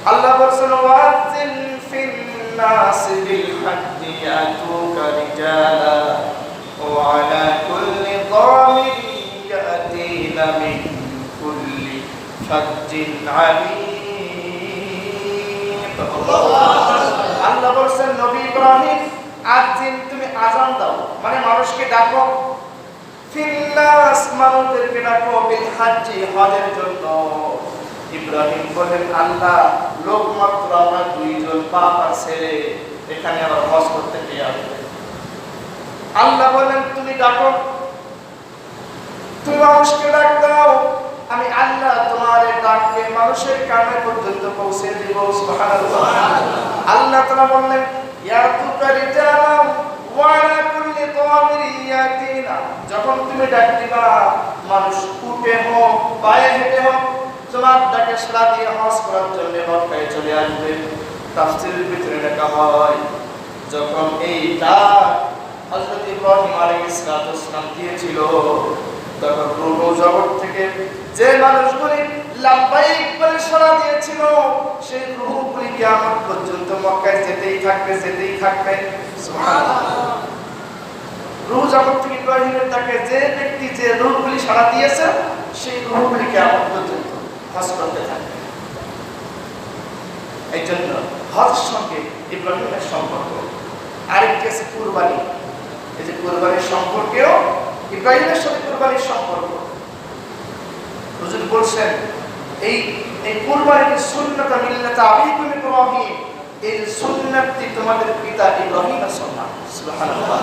আল্লাহ বলেছেন ওয়াজিন ফিন নাস বিল হাজ্জি ইয়াতুকা রিজালা ওয়া আলা কুল্লি দামিরিন ইয়াতিনা মিন কুল্লি ফাজ্জিন আমিক। আল্লাহ বলেছেন নবী ইব্রাহিম আজিন তুমি আযান দাও, মানে মানুষকে ডাকো, ফিন নাস মানুষদেরকে ডাকো, বিল হাজ্জি হজের জন্য। ইব্রাহিম বলেন আল্লাহ লোক মাত্র আমরা দুইজন বাপ আর ছেলে, এখানে আবার হজ করতে কে আসবে? আল্লাহ বলেন তুমি ডাকো, তুমি মানুষকে ডাক দাও, আমি আল্লাহ তোমার ডাককে মানুষের কানে পর্যন্ত পৌঁছে দিব। সুবহানাল্লাহ। আল্লাহ তাআলা বললেন ইয়াতুকা রিজালাম ওয়া আলা কুল্লি দামিরিন ইয়াতিনা, যখন তুমি ডাক দিবা মানুষ উঠে হোক পায়ে হেঁটে হোক তোমার ডাকে সাড়া দিয়ে হজ করার জন্য মক্কায় চলে আসবে। তাফসীরের ভিতরে লেখা হয় যখন এই ডাক হযরত ইব্রাহিম আলাইহিস সালাম দিয়েছিল, তখন রূহ জগৎ থেকে যে মানুষগুলি লাব্বাইক বলে সাড়া দিয়েছিল সেই রূহগুলি কিয়ামত পর্যন্ত মক্কায় যেতেই থাকবে, যেতেই থাকবে। সুবহানাল্লাহ। রূহ জগৎ থেকে ইব্রাহিমের ডাকে যে ব্যক্তি যে রূহগুলি সাড়া দিয়েছে সেই রূহগুলি কিয়ামত পর্যন্ত হজ করতে থাকবে। এই জন্য হজের সঙ্গে ইব্রাহিমের সম্পর্ক। আরেকটি আছে কুরবানি। এই যে কুরবানির সম্পর্কেও ইব্রাহিমের সাথে কুরবানির সম্পর্ক। হুজুর বলছেন এই কুরবানির সুন্নাত মিল্লাত আবিকুম ইব্রাহিম, এই সুন্নাতটি তোমাদের পিতা ইব্রাহিমের সুন্নাত। সুবহানাল্লাহ।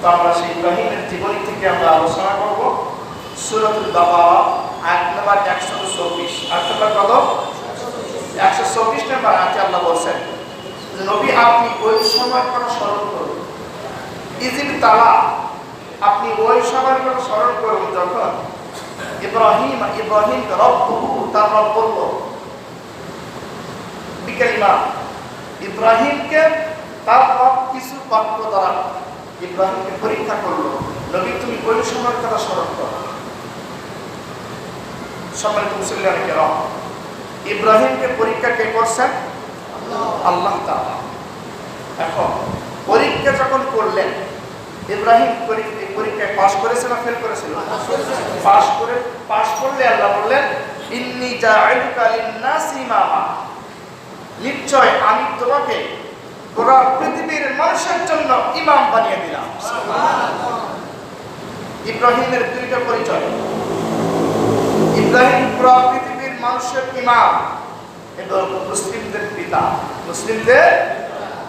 তো আমরা সেই ইব্রাহিমের জীবনী থেকে আমরা আলোচনা করব। সূরাতুল বাকারা আয়াত নম্বর 124। আয়াত নম্বর কত? 124 নম্বর আয়াতে আল্লাহ বলেন যে নবী আপনি ওই সময়ের কথা স্মরণ করুন, ইজিব তালা, আপনি ওই সময়ের কথা স্মরণ করুন যখন ইব্রাহিম রব্বুহু, তার রব বলল বিকালিমা, ইব্রাহিমকে তার রব কিছু বাক্য দ্বারা ইব্রাহিমকে পরীক্ষা করলো। নবী তুমি ওই সময়ের কথা স্মরণ করো। সম্মানিত মুসলিম কেরাম, ইব্রাহিমকে পরীক্ষা কে করছেন? আল্লাহ তাআলা। এখন পরীক্ষা যখন করলেন ইব্রাহিম পরীক্ষায় পাস করেছে না ফেল করেছিল? পাস করলে আল্লাহ বললেন ইন্নী জাআলুকা লিন-নাসি ইমামা, নিশ্চয় আমি তোমাকে পুরো পৃথিবীর মানুষের জন্য ইমাম বানিয়ে দিলাম। সুবহানাল্লাহ। ইব্রাহিমের দুইটা পরিচয়। ইব্রাহিম পুরো পৃথিবীর মানুষের ইমাম এবং মুসলিমদের পিতা। মুসলিমদের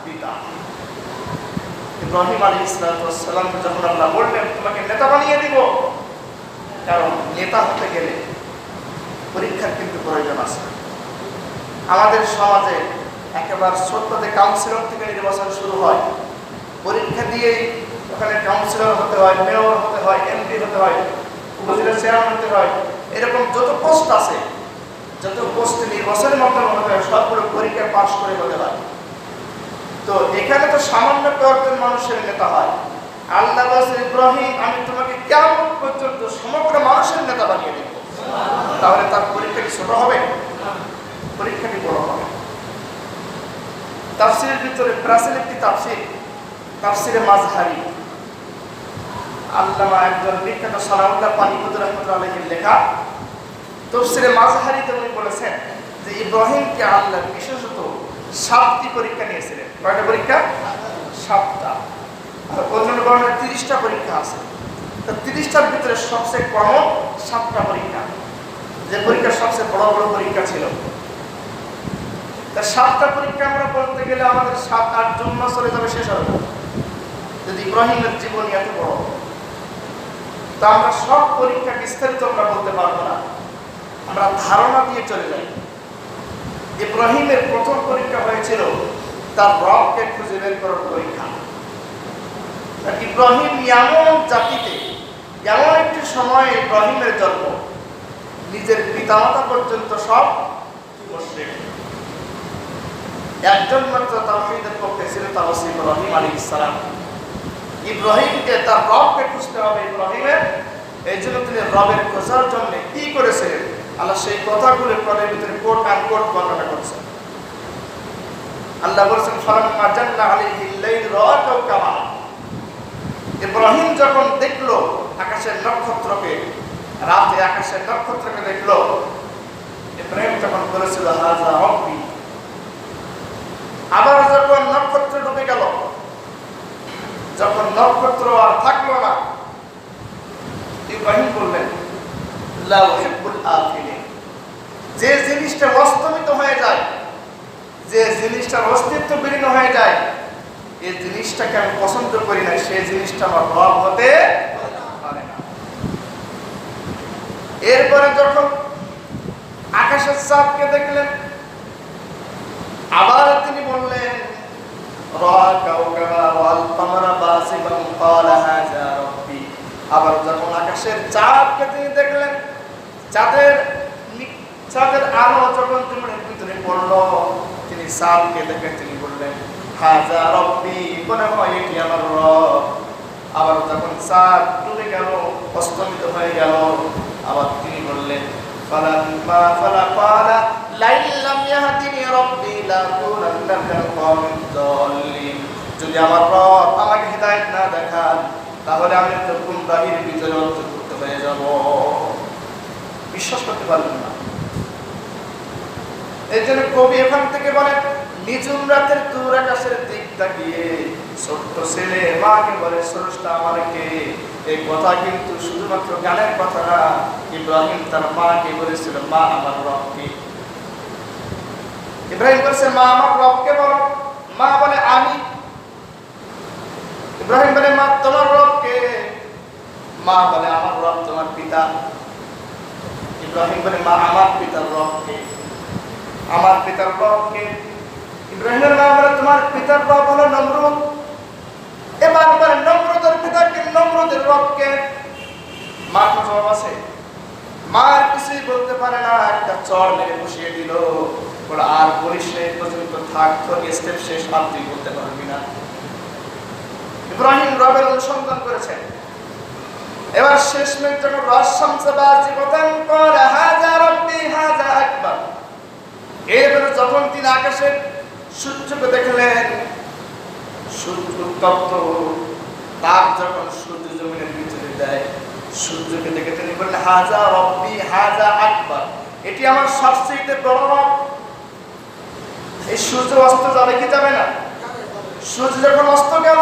পিতা। ইব্রাহিম আলাইহিস সালাম যখন আল্লাহ বললেন তোমাকে নেতা বানিয়ে দিব, কারণ নেতা হতে গেলে পরীক্ষার কিন্তু প্রয়োজন আছে। আমাদের সমাজে একেবারে ছোট্টতে কাউন্সিলর থেকে নির্বাচন শুরু হয়, পরীক্ষা দিয়েই ওখানে কাউন্সিলর হতে হয়, মেয়র হতে হয়, এমপি হতে হয়, উপজেলার চেয়ারম্যান হতে হয়, এরকম যত পোস্ট আছে, যত পোস্টে নির্বাচনের মাধ্যমে হতে হয় সবগুলো পরীক্ষায় পাশ করে হতে হয়। তো এখানে তো সামান্য কয়েকজন মানুষের নেতা হয়। আল্লাহ বলেন ইব্রাহিম আমি তোমাকে কিয়ামত পর্যন্ত সমগ্র মানুষের নেতা বানিয়ে দেব। তাহলে তার পরীক্ষাটি ছোট হবে? পরীক্ষাটি বড় হবে। তাফসীরের ভিতরে প্রাচীন একটি তাফসীরে মাযহারি, আল্লামা একজন বিখ্যাত সালাউল্লাহ পানিপতি রাহমাতুল্লাহ আলাইহির লেখা তাফসীরে মাযহারিতে উনি বলেছেন যে ইব্রাহিমকে আল্লাহ বিশেষত 7টি পরীক্ষা নিয়েছিলেন। কয়টা পরীক্ষা? 7টা। আর অন্যান্য বর্ণনায় 30টা পরীক্ষা আছে। তো 30টার ভিতরে সবচেয়ে কমন 7টা পরীক্ষা, যে পরীক্ষা সবচেয়ে বড় বড় পরীক্ষা ছিল। তা 7টা পরীক্ষা আমরা বলতে গেলে আমাদের 7-8 জুন মাস চলে যাবে, শেষ হবে যদি ইব্রাহিমের জীবনী এত বড়। তা আমরা সব পরীক্ষা বিস্তারিত আমরা বলতে পারবো না, আমরা ধারণা দিয়ে চলে যাই। ইব্রাহিমের প্রথম পরীক্ষা হয়েছিল তার রবকে খুঁজে বের করার পরীক্ষা। ইব্রাহিম এমন জাতিতে, এমন একটি সময় ইব্রাহিমের জন্ম, নিজের পিতামাতা পর্যন্ত সব মুশরিক। একজন মাত্র তাওহীদের পক্ষে ছিল, তা হচ্ছে ইব্রাহিম আলাইহিস সালাম। ইব্রাহিমকে তার রবকে খুঁজতে হবে ইব্রাহিমের, এই জন্য তিনি রবের খোঁজার জন্য কি করেছিলেন আল্লাহ সেই কথাগুলো কোরআনের ভিতরে কোট আনকোট বর্ণনা করেছেন। আল্লাহ বলেছেন ফালাম্মা জান্না আলাইহিল লাইল রাআ কাওকাবা। ইব্রাহিম যখন দেখলো আকাশের নক্ষত্রকে, রাতে আকাশের নক্ষত্রকে দেখলো, ইব্রাহিম তখন বলেছিল হাযা রাব্বি। আবার যখন নক্ষত্র ডুবে গেল, যখন নক্ষত্র আর থাকলো না, ইব্রাহিম বললেন লা উহিব্বুল আফিলিন। যে জিনিসটা অস্তমিত হয়ে যায়, যে জিনিসটার অস্তিত্ব বিলীন হয়ে যায়, এই জিনিসটাকে আমি পছন্দ করি না, সেই জিনিসটা আমার রব হতে পারে না। এরপরে যখন আকাশের চাঁদকে দেখলেন, আবার তিনি বললেন রাআ কাওকাবা ওয়াল কামারা বাসিবান ক্বালা হাযা রাব্বি। আবার যখন আকাশের চাঁদকে তিনি দেখলেন, চাঁদের আলো যখন জমিনের ভিতরে পড়ল, তিনি চাঁদকে দেখে তিনি বললেন হাযা রাব্বি, মনে হয় এটি আমার রব। আবার যখন চাঁদ ডুবে গেল, অস্তমিত হয়ে গেল, আবার তিনি বললেন ফালাম্মা ফালাকালা লাইল্লাম ইয়াহদিনি রাব্বি লাকুনান্না মিনাল কওমিদ দাল্লিন। যদি আমার রব আমাকে হিদায়াত না দেখান, তাহলে আমি তো গুমরাহির ভিতরে অন্তর্ভুক্ত হয়ে যাব। বিশ্বাস করতে পারলেন না। এই জন্য কবি এখান থেকে বলেন নিঝুম রাতের দূর আকাশের দিক তাকিয়ে ছোট্ট ছেলে মাকে বলে স্রষ্টা আমাকে। এই কথা কিন্তু শুধুমাত্র গানের কথা না, ইব্রাহিম তার মাকে বলেছিল মা আমার রবকে। ইব্রাহিম বলছে মা আমার রবকে বলো। মা বলে আমি। ইব্রাহিম বলে মা তোমার রবকে। মা বলে আমার রব তোমার পিতা। ইব্রাহিম বলে মা আমার পিতার রবকে। আমার পিতার রবকে। ইব্রাহিমের মা বলে তোমার পিতার রব হলো নমরুদ। এবার বলে নমরুদের পিতাকে, নমরুদের রবকে। মার কোনো জবাব আছে? মার কিছুই বলতে পারে না, একটা চড় মেরে বসিয়ে দিল। বলে আর বলিস না, পর্যন্ত থাক, তোর স্টেপ শেষ, আর তুই বলতে পারবি না। ইব্রাহিম রবের অনুসন্ধান করেছেন। এবার শেষমেশ যখন রাশামসে বাজিবাতান ক্বালা হাযা রাব্বি হাযা আকবার। এরপরে যখন তিনি আকাশের সূর্যকে দেখলেন, সূর্য উত্তপ্ত, তাপ যখন সূর্য জমিনের ভিতরে দেয়, সূর্যকে দেখে তিনি বললেন হাযা রাব্বি হাযা আকবার, এটি আমার সবচেয়ে বড় রব। এই সূর্য অস্ত যাবে কি যাবে না? সূর্য যখন অস্ত গেল,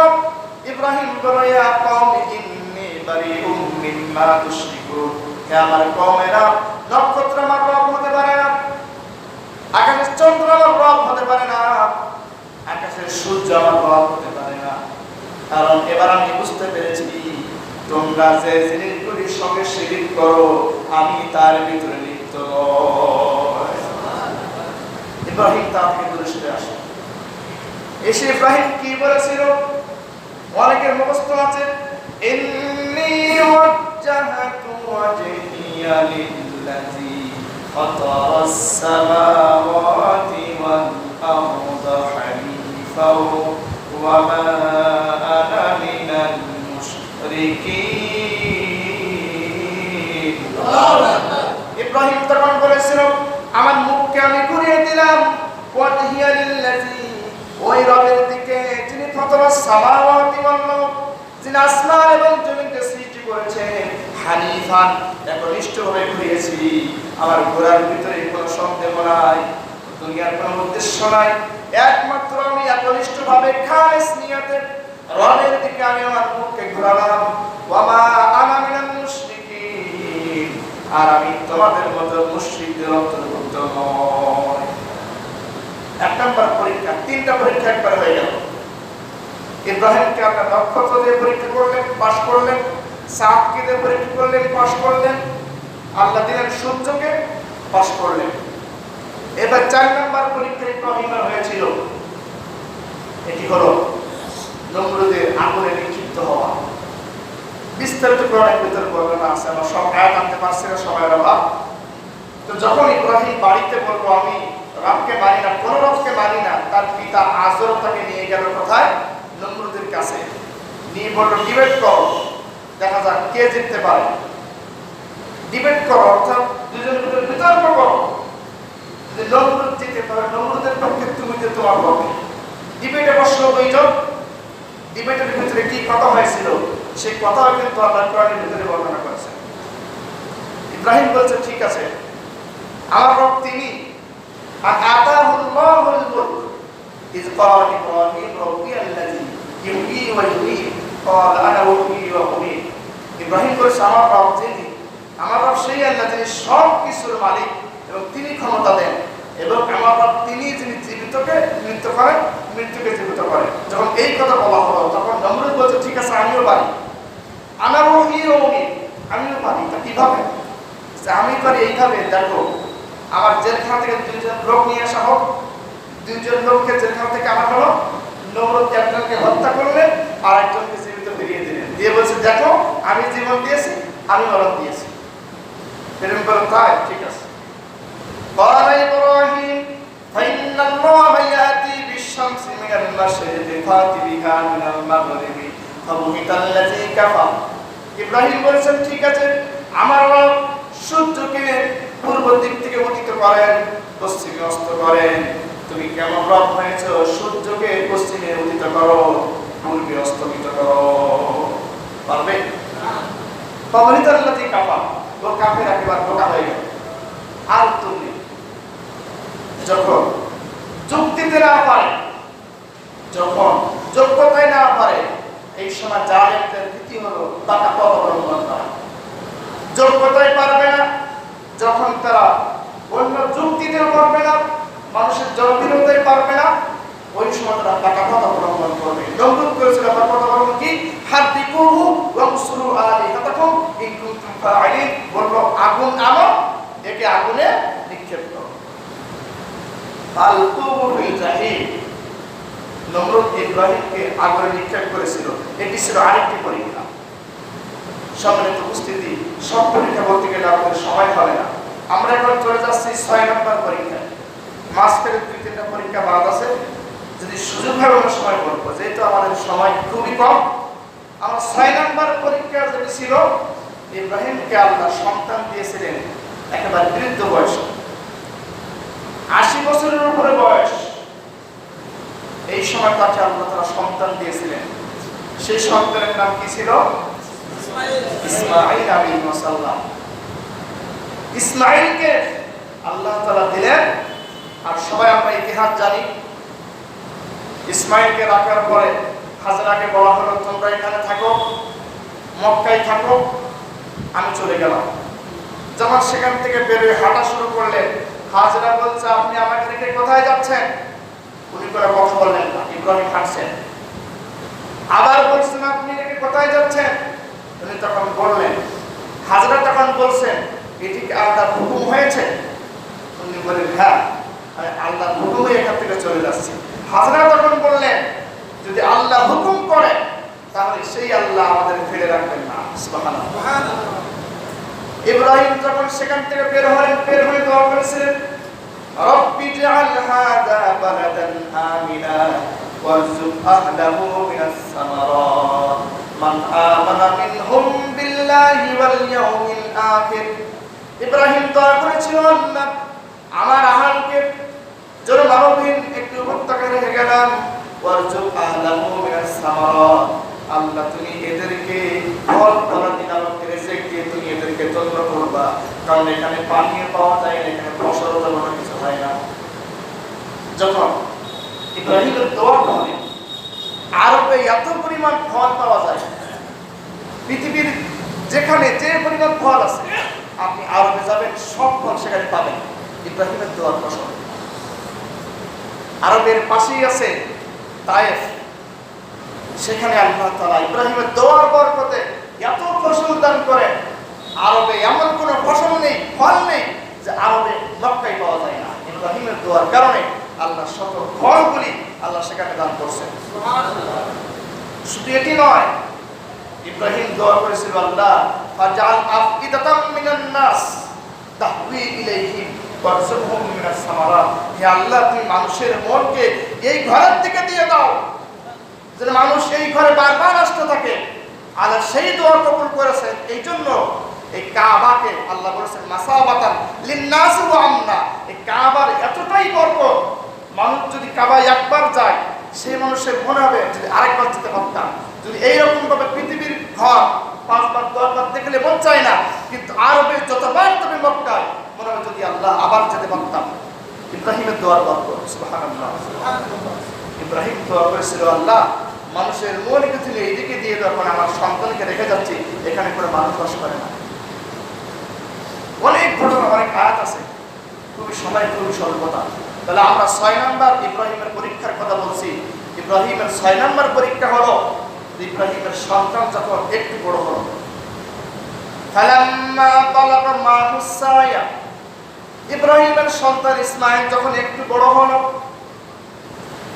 ইব্রাহিম বলল ইয়া কওমি ইন্নী বারিউম মিম্মা তুশরিকুন। হে আমার কওমেরা, নক্ষত্র আমার রব হতে পারে না, আকাশের চন্দ্র আমার রব হতে পারে না, আকাশের সূর্য আমার রব হতে পারে না। কারণ এবার আমি বুঝতে পেরেছি তোমরা যে জিনিসগুলির সঙ্গে শিরিক করো, আমি তার ভিতরে লিপ্ত নই। ইব্রাহিম তার থেকে দূরে সরে আসে। এসে ইব্রাহিম কি বলেছিল? অনেকের মুখস্থ আছে ইন্নী ওয়াজ্জাহতু ওয়াজহিয়া লিল্লাযী ফাতারাস সামাওয়াতি ওয়াল আরদা হানিফাও ওয়া মা আনা মিনাল মুশরিকিন। ইব্রাহিম তখন বলেছিল আমার মুখকে আমি ঘুরিয়ে দিলাম ওয়াজহিয়া লিল্লাযী, ওই রবের দিকে যিনি ফাতারাস সামাওয়াতি ওয়াল আরদ, যিনি আসমান এবং জমিনকে সৃষ্টি করেছেন, হানিফান, একনিষ্ঠভাবে ঘুরিয়েছি। আমার ঘোরার ভিতরে কোনো সন্দেহ নাই, দুনিয়ার কোনো উদ্দেশ্য নাই, একমাত্র আমি একনিষ্ঠভাবে খালিস নিয়তে রবের দিকে আমি আমার মুখকে ঘোরালাম। ওয়া মা আনা মিনাল মুশরিকিন, আর আমি তোমাদের মতো মুশরিকদের অন্তর্ভুক্ত নই। এক নম্বর পরীক্ষা, তিনটা পরীক্ষা একবার হয়ে গেল। ইব্রাহিমকে আপনার নক্ষত্র দিয়ে পরীক্ষা করলেন, পাশ করলেন। চাঁদকে দিয়ে পরীক্ষা করলেন, পাশ করলেন। আল্লাহ দিলেন সূর্যকে, পাশ করলেন। এবার 4 নম্বর পরীক্ষা ইব্রাহিমের হয়েছিল, এটি হলো নমরুদের আগুনে নিক্ষিপ্ত হওয়া। বিস্তারিত কোরআনের ভিতরে বর্ণনা আছে, আমরা সব আয়াত আনতে পারছি না, সময়ের অভাব। তো যখন ইব্রাহিম বাড়িতে বলবো আমি রবকে মানি না, কোন রবকে মানি না, তার পিতা আজর তাকে নিয়ে গেল কোথায়? নমরুদের কাছে। নিয়ে বললো ডিবেট করো, দেখা যাক কে জিততে পারে। ডিবেট করো অর্থাৎ দুজনের ভিতরে বিতর্ক করো। যদি নমরুদ জিতে পারে, নমরুদের পক্ষে তুমি যে তোমার পক্ষে। ডিবেটে বসলো দুইজন, ডিবেটের ভিতরে কি কথা হয়েছিল সেই কথাও কিন্তু আল্লাহ কোরআনের ভিতরে বর্ণনা করেছেন। ইব্রাহিম বলছে ঠিক আছে, আমার রব তিনি, আতাহুল্লাহুল মুলক ইয ক্বালা ইব্রাহিম রাব্বি আল্লাযী ইউহয়ী ওয়া ইউমীত ক্বালা আনা উহয়ী ওয়া উমীত। ইব্রাহিম বলছে আমার রব যিনি, আমার রব সেই আল্লাহ যিনি সব কিছুর মালিক এবং তিনি ক্ষমতা দেন, এবং আমার রব তিনি যিনি জীবিতকে মৃত্যু করেন, মৃত্যুকে জীবিত করেন। যখন এই কথা বলা হলো তখন নমরুদ বলছে ঠিক আছে আমিও পারি, আনা উহয়ী ওয়া উমীত, আমিও পারি। তা কিভাবে? আমি পারি এইভাবে, দেখো আমার জেলখানা থেকে দুইজন লোক নিয়ে আসা হোক, দুইজন লোককে জেলখানা থেকে আনা হলো, নমরুদ একজনকে হত্যা করলেন আর একজনকে জীবিত ফিরিয়ে দিলেন, দিয়ে বলছে দেখো আমি জীবন দিয়েছি, আমি মরণ দিয়েছি। এরকম বলো তাই ঠিক আছে। قال إبراهيم فإن الله يأتي بالشمس من المشرق فأت بها من المغرب فبهت الذي كفر। ইব্রাহিম বলেছেন ঠিক আছে, আমার রব সূর্যকে পূর্ব দিক থেকে উদিত করেন, পশ্চিমে অস্ত করেন। তুমি কেমন রব হয়েছো, সূর্যকে পশ্চিমে উদিত করো, পূর্বে অস্তমিত করো, পারবে? فبهت الذي كفر, ও কাফের একেবারে বোকা হয়ে গেল। আর তুমি যখন যুক্তিতে না পারে, যখন যোগ্যতায় না পারে, এই সময় জালেমদের নীতি হলো তাকে পথ অবলম্বন করা। যোগ্যতায় পারবে না, যখন তারা অন্য যুক্তিতেও পারবে না, মানুষের জনবিরোধে পারবে না, ওই সময় তারা টাকা পথ অবলম্বন করবে। নমরুদ করেছিল তার পথ অবলম্বন কি? হাদিকুহু ওয়ানসুরু আলিহাতাকুম ইন কুনতুম ফাআইলিন, বলল আগুন আনো, একে আগুনে নিক্ষেপ করো। আলকুহু ফিল জাহিম, নমরুদ ইব্রাহিমকে আগুনে নিক্ষেপ করেছিল। এটি ছিল আরেকটি পরীক্ষা। সম্মানিত উপস্থিতি, সব পরীক্ষা বলতে গেলে আমাদের সময় হবে না। আমরা এখন চলে যাচ্ছি 6 নম্বর পরীক্ষায়। মাঝখানে 2-3টা পরীক্ষা বাদ আছে, যদি সুযোগ হয় অন্য সময় বলবো, যেহেতু আমাদের সময় খুবই কম। আমার 6 নম্বর পরীক্ষা যেটি ছিল, ইব্রাহিমকে আল্লাহ সন্তান দিয়েছিলেন একেবারে বৃদ্ধ বয়সে, 80 বছরের উপরে বয়স। এই সময় তাকে আল্লাহ তাআলা সন্তান দিয়েছিলেন। সেই সন্তানের নাম কি ছিল? ইসমাঈল আলাইহিস সালাম। ইসমাঈলকে আল্লাহ তাআলা দিলেন। আর সবাই আমরা ইতিহাস জানি, ইসমাঈলকে রাখার পরে হাজরাকে বলা হলো তোমরা এখানে থাকো, মক্কায় থাকো, আমি চলে গেলাম। যখন সেখান থেকে বেরিয়ে হাঁটা শুরু করলেন, হাজরা বলছে আপনি আমাকে রেখে কোথায় যাচ্ছেন? উনি করে কথা বললেন না, ইব্রাহিম হাঁটছেন। আবার বলছেন আপনি রেখে কোথায় যাচ্ছেন? উনি তখন বললেন, হাজরা তখন বলছেন এটি কি আল্লাহর হুকুম হয়েছে? উনি বলেন হ্যাঁ, আমি আল্লাহর হুকুমে এখান থেকে চলে যাচ্ছি। হাজরা তখন বললেন যদি আল্লাহ হুকুম করে তাহলে সেই আল্লাহ আমাদের ফেলে রাখবেন না। সুবহানাল্লাহ। ইব্রাহিম যখন সেখান থেকে বের হয়ে দোয়া করেছিলেন, রব্বি জাআল হাযা বালাদান আমিনা ওয়ারযুক আহলাহু মিনাস সামারাত মান আমানা মিনহুম বিল্লাহি ওয়াল ইয়াউমিল আখির। ইব্রাহিম দোয়া করেছিল আল্লাহ আমার আহলকে যারা মানবহীন একটু উপত্যকায় রেখে গেলাম, ওয়ারযুক আহলাহু মিনাস সামারাত, আল্লাহ তুমি এদেরকে ফল ফলাদি নামক রিজিক দিয়ে তুমি এদেরকে তৈরি করবা, কারণ এখানে পানিও পাওয়া যায় না, এখানে ফসলও তেমন কিছু হয় না। যখন ইব্রাহিমের দোয়া করে আরবে এত পরিমাণ ফল পাওয়া যায়, পৃথিবীর যেখানে যে পরিমাণ ফল আছে আপনি আরবে যাবেন সব ফল সেখানে পাবেন ইব্রাহিমের দোয়ার ফসল। আরবের পাশেই আছে তায়েফ, সেখানে আল্লাহ তাআলা ইব্রাহিমের দোয়ার বরকতে এত ফসল দান করেন, আরবে এমন কোনো ফসল নেই, ফল নেই যে আরবে মক্কায় পাওয়া যায় না। ইব্রাহিমের দোয়ার কারণে আল্লাহ সকল ফলগুলি আল্লাহ সেখানে দান করছেন। সুবহানাল্লাহ। শুধু এটি নয়, ইব্রাহিম দোয়া করেছিল আল্লাহ ফাজআল আফইদাতাম মিনান নাস তাহওয়ি ইলাইহিম ওয়ারযুকহুম মিনাস সামারাত। হে আল্লাহ তুমি মানুষের মনকে এই ঘরের দিকে দিয়ে দাও যেন মানুষ এই ঘরে বারবার আসতে থাকে। আল্লাহ সেই দোয়া কবুল করেছেন। এই জন্য এই কাবাকে আল্লাহ বলেছেন মাসাবাতান লিন-নাস ওয়া আমনা। এই কাবার এতটাই বরকত, মানুষ যদি কাবায় একবার যায় সেই মানুষের মনে হবে যদি আরেকবার যেতে পারতাম, যদি এইরকম ভাবে পৃথিবীর ঘর 5 বার 10 বার দেখলে মন চায় না, কিন্তু আরবের যতবার তুমি মক্কায় মনে হবে যদি আল্লাহ আবার যেতে পারতাম। ইব্রাহিমের দোয়ার বর্গ, সুবহানাল্লাহ। ইব্রাহিম দোয়া করেছিল, আল্লাহ মানুষের মনকে তুমি এইদিকে দিয়ে দাও, কারণ আমার সন্তানকে রেখে যাচ্ছি, এখানে কোনো মানুষ বাস করে না। অনেক ঘটনা, অনেক আয়াত আছে, খুবই সময় খুবই স্বল্পতা। তাহলে আমরা 6 নম্বর ইব্রাহিমের পরীক্ষার কথা বলছি। ইব্রাহিমের 6 নম্বর পরীক্ষা হলো ইব্রাহিমের সন্তান যখন একটু বড় হলো, ফালাম্মা বালাগা মা'হু সা'য়া, ইব্রাহিমের সন্তান ইসমাঈল যখন একটু বড় হলো,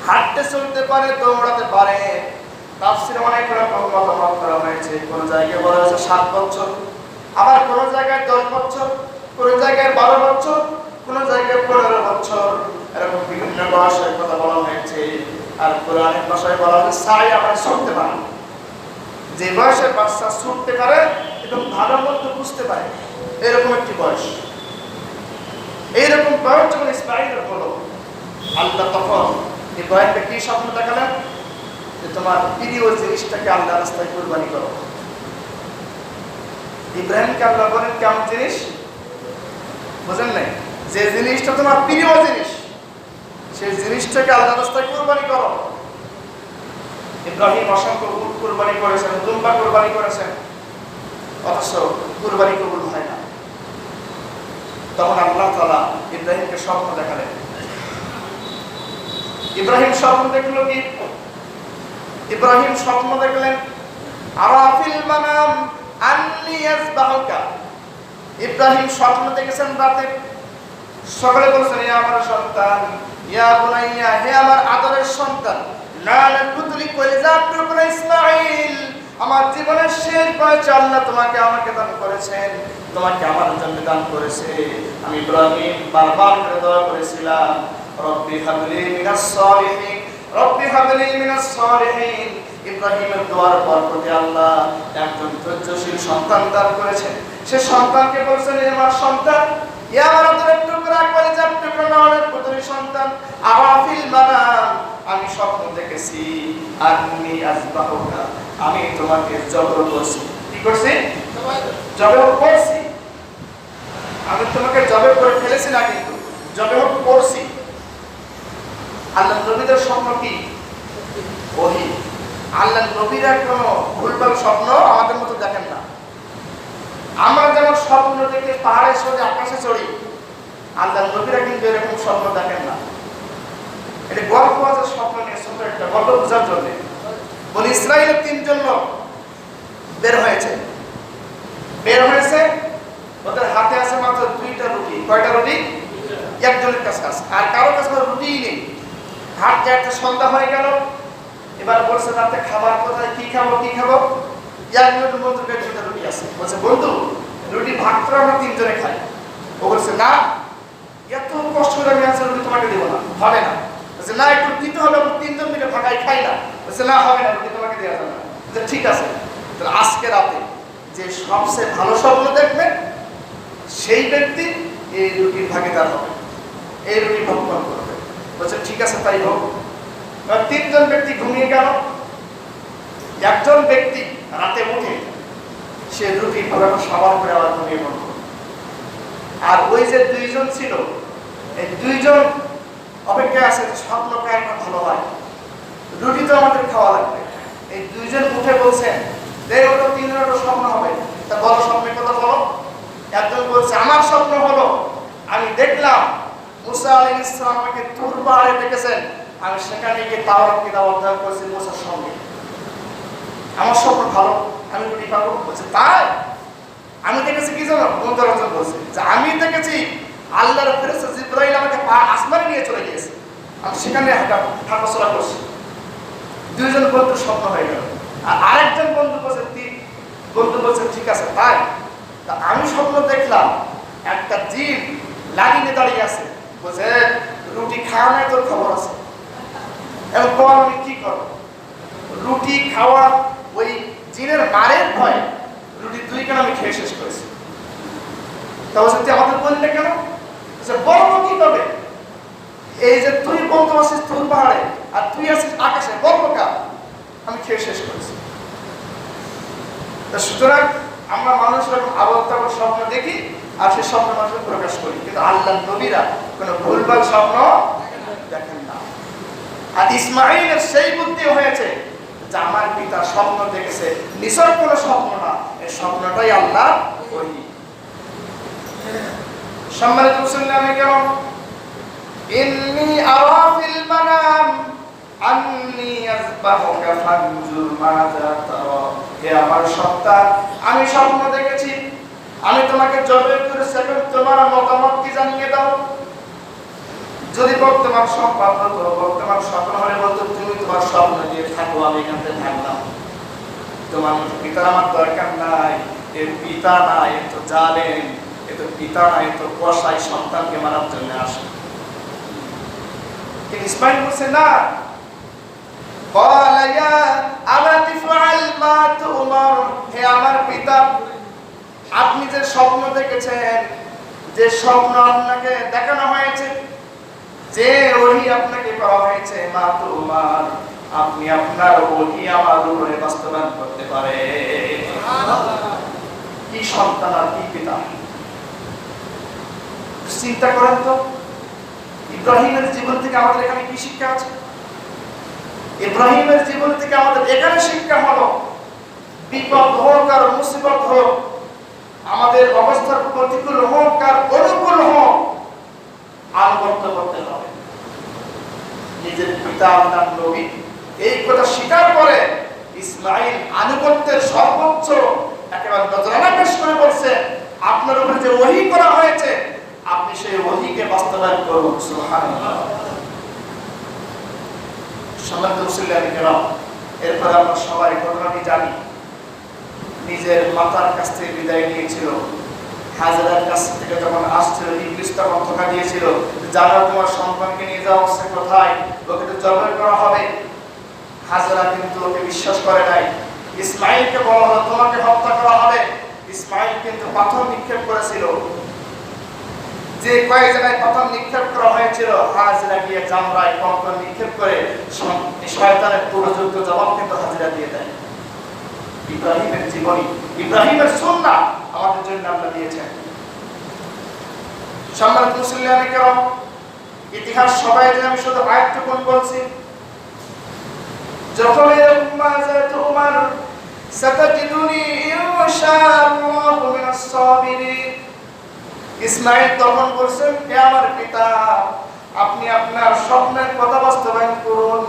হাঁটতে চলতে পারে, দৌড়াতে পারে। তাফসীরে অনেক রকম মতামত করা হয়েছে। কোন জায়গায় বলা হয়েছে 7 বছর, আবার কোন জায়গায় 10 বছর, কোন জায়গায় 12 বছর, কোন জায়গায় 15 বছর, এরকম বিভিন্ন ভাষায় কথা বলা হয়েছে। আর কোরআনের ভাষায় বলা হয়েছে সা'য়া, মানে ছুটতে পারে। যে বয়সের বাচ্চা ছুটতে পারে এবং ভালো মন্দ বুঝতে পারে, এরকম একটি বয়স। এইরকম বয়স যখন ইসমাঈলের হলো, আল্লাহ তখন ইব্রাহিমকে কি স্বপ্ন দেখালেন? যে তোমার প্রিয় জিনিসটাকে আল্লাহর রাস্তায় কুরবানি করো। ইব্রাহিমকে আল্লাহ বলেন কেমন জিনিস বুঝেন নাই? যে জিনিসটা তোমার প্রিয় জিনিস, সেই জিনিসটাকে আল্লাহর রাস্তায় কুরবানি করো। ইব্রাহিম অসংখ্য উট কুরবানি করেছেন, দুম্বা কুরবানি করেছেন, অথচ কুরবানি কবুল হয় না। তখন আল্লাহ তাআলা ইব্রাহিমকে স্বপ্ন দেখালেন। ইব্রাহিম স্বপ্ন দেখলো কি? ইব্রাহিম স্বপ্ন দেখলেন আরাফিল মানাম আন্নী ইয়াজবাহুকা। ইব্রাহিম স্বপ্ন দেখেছেন রাতে। সকালে বলছেন, ইয়া আমার সন্তান, ইয়া বুনাইয়া, হে আমার আদরের সন্তান, নানা পুত্রী কলিজার টুকরা ইসমাঈল, আমার জীবনের শেষ বয়সে আল্লাহ তোমাকে আমাকে দান করেছেন, তোমাকে আমার জন্য দান করেছে। আমি ইব্রাহিম বারবার করে দোয়া করেছিলাম, রব্বি হাবলি মিনাস সালিহিন, রব্বি হাবলি মিনাস সালিহিন। ইব্রাহিমের দোয়ার বরকতে আল্লাহ একজন ধৈর্যশীল সন্তান দান করেছেন। সে সন্তানকে বলছেন, হে আমার সন্তান, ইয়া আমার আদরের টুকরা কলিজার টুকরা নয়নের পুত্রী সন্তান, আরাফিল মানাম, আমি স্বপ্ন দেখেছি, আন্নী আযবাহুকা, আমি তোমাকে জবর করছি। কি করছি? জবর করছি। আমি তোমাকে জবর করে ফেলেছি না, কিন্তু জবর করছি। আল্লাহ নবীদের স্বপ্ন কি? ওহী। আল্লাহ নবীরা কোনো ভুলভাল স্বপ্ন আমাদের মতো দেখেন না। আমরা যেমন স্বপ্ন দেখে পাহাড়ে চড়ে আকাশে চড়ি, আল্লাহ নবীরা কিন্তু এরকম স্বপ্ন দেখেন না। এটা গল্প আছে, স্বপ্ন নিয়ে ছোট একটা গল্প বোঝার জন্য। বনি ইসরায়েলের 3 জন লোক বের হয়েছে। ওদের হাতে আছে মাত্র 2টা রুটি। কয়টা রুটি? একজনের কাছে আছে, আর কারো কাছে রুটিই নেই। হাঁটতে হাঁটতে সন্ধ্যা হয়ে গেল। এবার বলছে, রাতে খাবার কোথায়, কি খাবো কি খাবো? একজন বন্ধুর কাছে 2টা রুটি আছে। বলছে, বন্ধু রুটি ভাগ করে আমরা 3 জনে খাই। ও বলছে, না, এত কষ্ট করে আমি আজকে রুটি তোমাকে দেবো না, হবে না। বলছে, না, একটু দিতে হবে, আমরা 3 জন মিলে ভাগাই খাই না। বলছে, না, হবে না, রুটি তোমাকে দেওয়া যাবে না। বলছে, ঠিক আছে, তাহলে আজকে রাতে যে সবচেয়ে ভালো স্বপ্ন দেখবে সেই ব্যক্তি এই রুটির ভাগীদার হবে, এই রুটি ভক্ষণ করবে। বলছে, ঠিক আছে, তাই হোক। 3 জন ব্যক্তি ঘুমিয়ে গেল। একজন ব্যক্তি রাতে উঠে সে রুটি ভালো সাবার করে আবার ঘুমিয়ে পড়ল। আর ওই যে 2 জন ছিল, এই 2 জন অপেক্ষায় আছে যে স্বপ্ন কারটা ভালো হয়, রুটি তো আমাদের খাওয়া লাগবে। এই 2 জন উঠে বলছেন, ওটা 3 জনের স্বপ্ন হবে। তা বলো, স্বপ্নের কথা বলো। একজন বলছে, আমার স্বপ্ন হলো আমি দেখলাম মুসা আলাইহিস সালাম আমাকে তুর পাহাড়ে ডেকেছেন, আমি সেখানে গিয়ে তাওরাত কিতাব অধ্যয়ন করেছি মুসার সঙ্গে। আমার স্বপ্ন ভালো, আমি রুটি পাবো। বলছে, তাই? আমি দেখেছি কি জানো? বন্ধুরাজন বলছে যে আমি দেখেছি আল্লাহর ফেরেশতা জিবরাইল আমাকে আসমানে নিয়ে চলে গিয়েছে, আমি সেখানে হাঁটাচলা করছি। 2 জন বন্ধু স্বপ্ন হয়ে গেল। আর আরেকজন বন্ধু বলছে, ঠিক আছে, তাই? তা আমি স্বপ্ন দেখলাম একটা জিন লাইনে দাঁড়িয়ে আছে। বলছে, রুটি খাওয়া নাই, তোর খবর আছে। এবং তোমার আমি কি করো? রুটি খাওয়া ওই জিনের মারের ভয়ে রুটি 2 খানা আমি খেয়ে শেষ করেছি। তা বলছে, তুই আমাদের বললে কেন? বলবো কি তবে, এই যে তুই বন্ধু আছিস তুর পাহাড়ে, আর তুই আছিস আকাশ দেখি আর সেই স্বপ্ন মানুষকে প্রকাশ করি, কিন্তু আল্লাহ নবীরা কোনো ভুলভাল স্বপ্ন দেখেন না। আর ইসমাঈলের সেই বুদ্ধি হয়েছে যে আমার পিতা স্বপ্ন দেখেছে, নিছক কোনো স্বপ্ন না, এই স্বপ্নটাই আল্লাহ ওহী। সম্মানিত মুসলিম কেমন, ইন্নী আরা ফিল মানাম আন্নী আযবাহুকা ফানজুর মাযা তারা। হে আমার সন্তান, আমি স্বপ্ন দেখেছি, আমি তোমাকে জবাই করেছি, এখন তোমার মতামত কি জানিয়ে দাও। যদি বর্তমান সম্পাদ হতো, বর্তমান স্বপ্ন হলে বলতো তুমি তোমার স্বপ্ন দিয়ে থাকো, আমি এখান থেকে থাকলাম, তোমার পিতার আমার দরকার নাই, এর পিতা নাই, এ তো জালেম, এ তো পিতা নাই, এ তো কসাই, সন্তানকে মারার জন্য আসে। কিন্তু ইসমাঈল বলছে না, ক্বালা ইয়া আবাতি ফাআল মা তুমার। হে আমার পিতা, আপনি যে স্বপ্ন দেখেছেন, যে স্বপ্ন আপনাকে দেখানো হয়েছে, যে ওহী আপনাকে করা হয়েছে, মা তুমার, আপনি আপনার ওহী আমার উপরে বাস্তবায়ন করতে পারেন। কি সন্তান আর কি পিতা, চিন্তা করেন তো। ইব্রাহিমের জীবন থেকে আমাদের এখানে কি শিক্ষা আছে? ইব্রাহিমের জীবন থেকে আমাদের এখানে শিক্ষা হলো, বিপদ হোক আর মুসিবত হোক, আমাদের অবস্থার প্রতিকূল হোক আর অনুকূল হোক, আনুগত্য করতে হবে। নিজের পিতা আল্লাহ নবী এই কথা স্বীকার করে ইসমাঈল আনুগত্যের সর্বোচ্চ একেবারে নজরানা পেশ করে বলছে, আপনার উপরে যে ওহী করা হয়েছে, আপনি সেই ওহীকে বাস্তবায়ন করুন। সুবহানাল্লাহ। সম্মানিত মুসলিম কেরাম, এরপর আমরা সবাই ঘটনাটি জানি। নিজের মাতার কাছ থেকে বিদায় নিয়েছিল, হাজেরার কাছ থেকে যখন আসছিল, ইবলিস তখন ধোঁকা দিয়েছিল, জানো তোমার সন্তানকে নিয়ে যাওয়া হচ্ছে কোথায়, ওকে তো জবাই করা হবে। হাজেরা কিন্তু ওকে বিশ্বাস করে নাই। ইসমাঈলকে বলা হলো তোমাকে হত্যা করা হবে। ইসমাঈল কিন্তু পাথর নিক্ষেপ করেছিল, যে কয়েক জায়গায় পাথর নিক্ষেপ করা হয়েছিল, হাজেরা গিয়ে জামরায় কঙ্কর নিক্ষেপ করে শয়তানের উপযুক্ত জবাব কিন্তু হাজেরা দিয়ে দেয়। ইব্রাহিমের জীবনী, ইব্রাহিমের সুন্নাহ আমাদের জন্য আল্লাহ দিয়েছেন। সম্মানিত মুসলিম কেরাম, ইতিহাস সবাই যে আমি শুধু আয়াতটুকু বলছি। যখন উমার সাতাজিদুনি ইনশাআল্লাহু মিনাস সাবিরিন, ইসমাঈল তখন বলছেন, হে আমার পিতা, আপনি আপনার স্বপ্নের কথা বাস্তবায়ন করুন,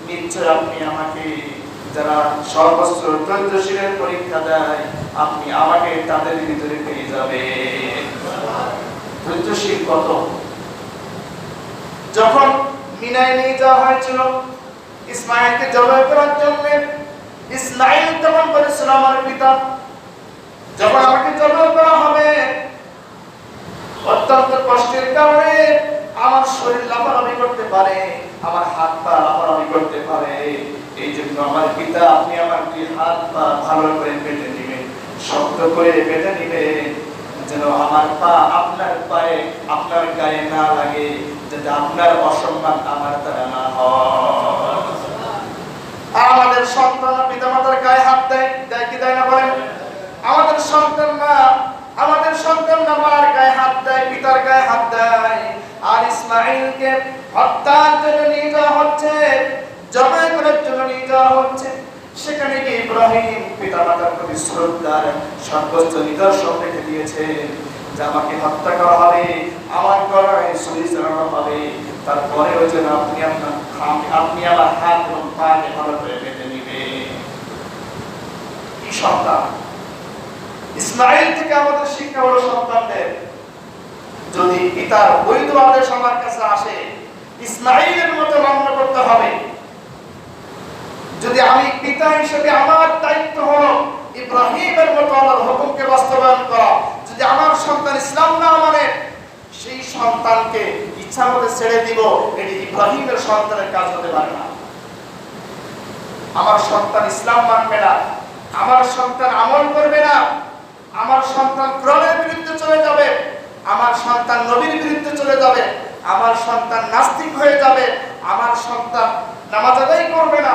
নিশ্চয় আপনি আমাকে, যারা সর্বোচ্চ ধৈর্যশীলের পরীক্ষা দেয়, আপনি আমাকে তাদের ভিতরে পেয়ে যাবে। ধৈর্যশীল কত! যখন মিনায় নিয়ে যাওয়া হয়েছিল ইসমাঈলকে জবাই করার জন্য, ইসমাঈল তখন বলেছিল, আমার পিতা, যখন আমাকে জবাই করা হবে, অত্যন্ত কষ্টের কারণে আমার শরীর লাফালাফি করতে পারে, আমার হাত পা লাফালাফি করতে পারে, এই জন্য আমার পিতা, আপনি আমার দুই হাত পা ভালো করে বেঁধে নেবেন, শক্ত করে বেঁধে নেবেন, যেন আমার পা আপনার পায়ে, আপনার গায়ে না লাগে, যাতে আপনার অসম্মান আমার দ্বারা না হয়। আর আমাদের সন্তান পিতামাতার গায়ে হাত দেয়, দেয় কি দেয় না বলেন? আমাদের সন্তানরা মার গায়ে হাত দেয়, পিতার গায়ে হাত দেয়। আর ইসমাঈলকে হত্যার জন্য নিয়ে যাওয়া হচ্ছে, জবাই করার জন্য নিয়ে যাওয়া হচ্ছে। সেখানে গিয়ে ইব্রাহিম পিতামাতার প্রতি শ্রদ্ধার সর্বোচ্চ নিদর্শন রেখে দিয়েছেন, যে আমাকে হত্যা করা হবে, আমার গলায় ছুরি চালানো হবে, তারপরেও যেন আপনি আমার হাত এবং পাকে ভালো করে বেঁধে নিবেন। কি সন্তান! ইসমাঈল থেকে আমাদের শিক্ষা হলো, সন্তানদের যদি পিতার বৈধ আদেশ আমার কাছে আসে, ইসমাঈলের মতো মান্য করতে হবে। যদি আমি পিতা হিসেবে আমার দায়িত্ব হলো ইব্রাহিমের মতো আল্লাহর হুকুমকে বাস্তবায়ন করা। যদি আমার সন্তান ইসলাম না মানে, সেই সন্তানকে ইচ্ছা মতো ছেড়ে দিব, এটি ইব্রাহিমের সন্তানের কাজ হতে পারে না। আমার সন্তান ইসলাম মানবে না, আমার সন্তান আমল করবে না, আমার সন্তান কোরআনের বিরুদ্ধে চলে যাবে, আমার সন্তান নবীর বিরুদ্ধে চলে যাবে, আমার সন্তান নাস্তিক হয়ে যাবে, আমার সন্তান নামাজ আদায় করবে না,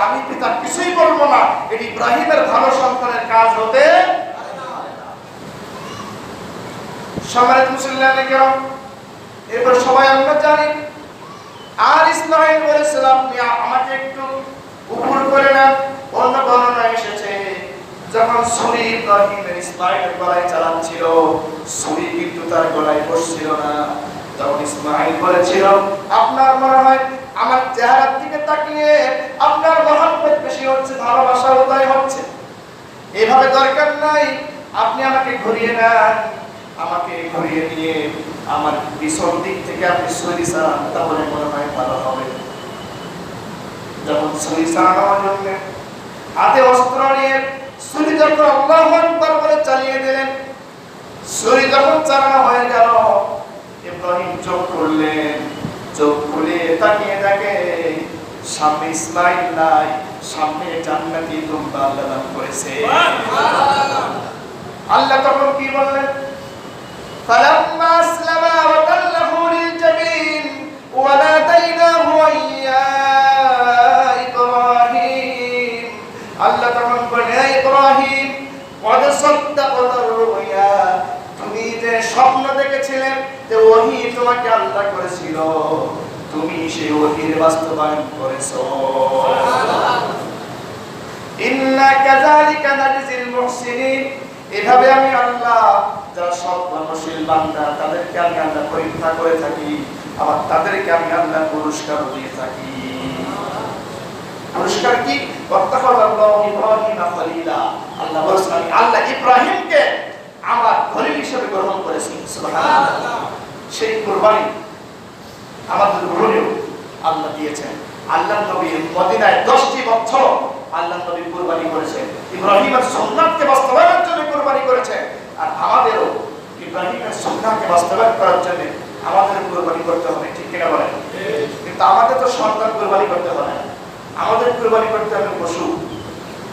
আমি পিতা কিছুই বলবো না, এটি ইব্রাহিমের ভালো সন্তানের কাজ হতে পারে না। সম্মানিত মুসলিম কেরাম, এরপর সবাই আমরা জানি আর ইসমাঈল বলেছিলাম আপনি আমাকে একটু উপর করে নেন। অন্য বর্ণনা এসেছে যখন ছুরি ইব্রাহিমের ইসমাঈলের গলায় চালাচ্ছিল, ছুরি কিন্তু তার গলায় বসছিল না। তখন ইসমাঈল বলেছিল আপনার মনে হয় আমার চেহারার দিকে তাকিয়ে আপনার মহব্বত বেশি হচ্ছে, ভালোবাসা উদয় হচ্ছে। এভাবে দরকার নাই, আপনি আমাকে ঘুরিয়ে নেন, আমাকে ঘুরিয়ে নিয়ে আমার পিছন দিক থেকে আপনি ছুরি চালান, তাহলে মনে হয় ভালো হবে। যখন ছুরি চালানোর জন্য হাতে অস্ত্র নিয়ে ছুরি যখন আল্লাহু আকবার বলে চালিয়ে দিলেন, ছুরি যখন চালানো হয়ে গেল, ইব্রাহিম চোখ খুললেন, চোখ খুলে তাকিয়ে দেখে সামনে ইসমাঈল নাই, সামনে জান্নাতি দুম্বা আল্লাহ দান করেছে। আল্লাহ তখন কি বললেন? ফালাম্মা আসলামা ওয়া তাল্লাহু লিল-জাবিন ওয়া নাদাইনাহু ইয়া ইব্রাহিম। আল্লাহ তখন বললেন হে ইব্রাহিম ক্বাদ সাদ্দাকতা আর-রুয়া, তুমি যে স্বপ্ন দেখেছিলে যে ওহী তোমাকে আল্লাহ করেছিল, তুমি সেই ওহীর বাস্তবায়ন করেছো। ইন্না কাযালিকা নাজজিল মুহসিনিন, এভাবে আমি আল্লাহ যারা সৎকর্মশীল বান্দা তাদেরকে আমি আল্লাহ পরীক্ষা করে থাকি, আবার তাদেরকে আমি আল্লাহ পুরস্কার দিয়ে থাকি। পুরস্কার কি? ওয়াত্তাখাযাল্লাহু ইব্রাহিমা খলিলা, আল্লাহ বলেছেন আমি আল্লাহ ইব্রাহিমকে আমার খলিল হিসেবে গ্রহণ করেছি। সুবহানাল্লাহ। সেই কুরবানি আমাদের উপরেও আল্লাহ দিয়েছেন। আল্লাহ নবী মদিনায় 10টি বছর আল্লাহ নবী কুরবানি করেছেন, ইব্রাহিমের সুন্নাতকে বাস্তবায়নের জন্য কুরবানি করেছেন। আর আমাদেরও ইব্রাহিমের সুন্নাতকে বাস্তবায়ন করার জন্য আমাদের কুরবানি করতে হবে, ঠিক কিনা বলেন? কিন্তু আমাদের তো সন্তান কুরবানি করতে হবে না, আমাদের কুরবানি করতে হবে পশু।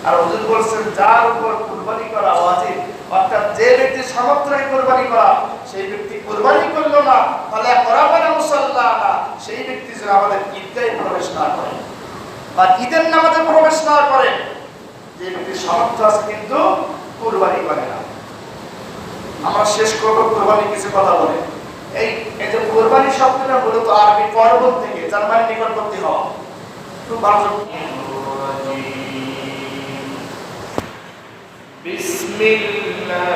আর হুজুর বলছেন যার উপর কুরবানি করা ওয়াজিব, অর্থাৎ যে ব্যক্তি সামর্থ্য কুরবানি করা, সেই ব্যক্তি কুরবানি করলো না, তাহলে করাবানা মুসাল্লানা, সেই ব্যক্তি যেন আমাদের ঈদগাহে প্রবেশ না করে বা ঈদের নামাজে প্রবেশ না করে। যে ব্যক্তি সামর্থ্য আছে কিন্তু কুরবানি করে না। আমরা শেষ করব কুরবানি কিছু কথা বলে। এই যে কুরবানি শব্দটা মূলত আরবি পর্বত থেকে, যার মানে নিকটবর্তী হওয়া। খুব ভালো। বিসমিল্লাহ